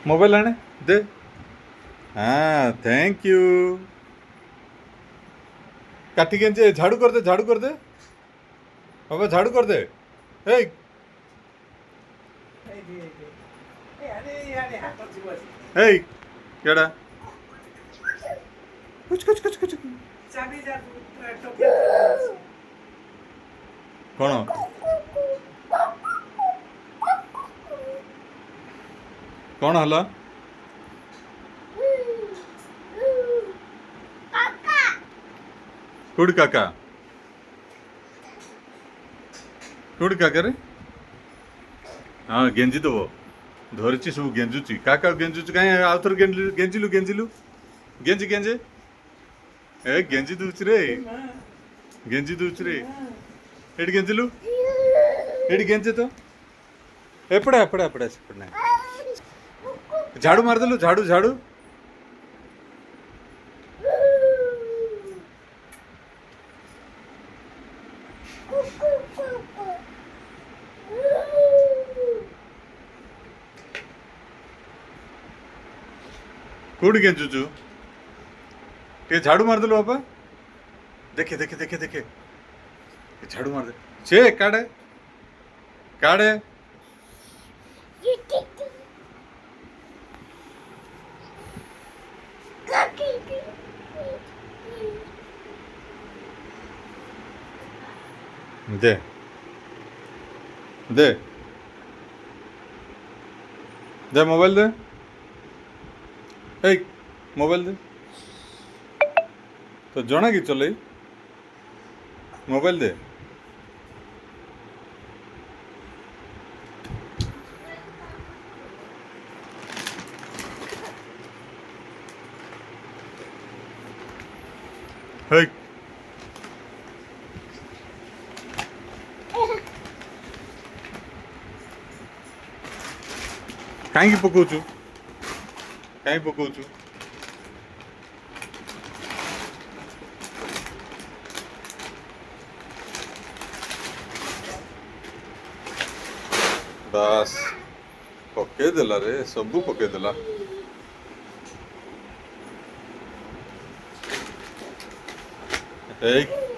Mobile आने दे। हाँ thank you. काटी के झाड़ू कर दे, झाड़ू कर दे बाबा, झाड़ू कर दे। ए ए केड़ा कुछ कुछ कुछ कुछ कौन कौन हला कुड़ काका कुड़ काका रे। हाँ गेंजी दब धरची सब गेंजुची काका गेंजुची कहीं आउ थोर गेंजिलु गेंजिलु गेंजी गेंजे ए गेंजी दूची रे, गेंजी दूची रे। एडी गेंजिलु एडी गेंजे तो एपड़ा एपड़ा एपड़ा एपड़ा झाड़ू मार देलु, झाड़ू झाड़ू। कौड़ गेंजुचु टे झाड़ू मार देलु बापा। देखे देखे देखे देखे झाड़ू मार दे छे काड़े काड़े। दे दे दे मोबाइल दे। ए मोबाइल दे तो जना कि चले मोबाइल दे। हे कहीं पकाउछु कहीं पकाउछु बस पके देला रे, सबू पके देला। एक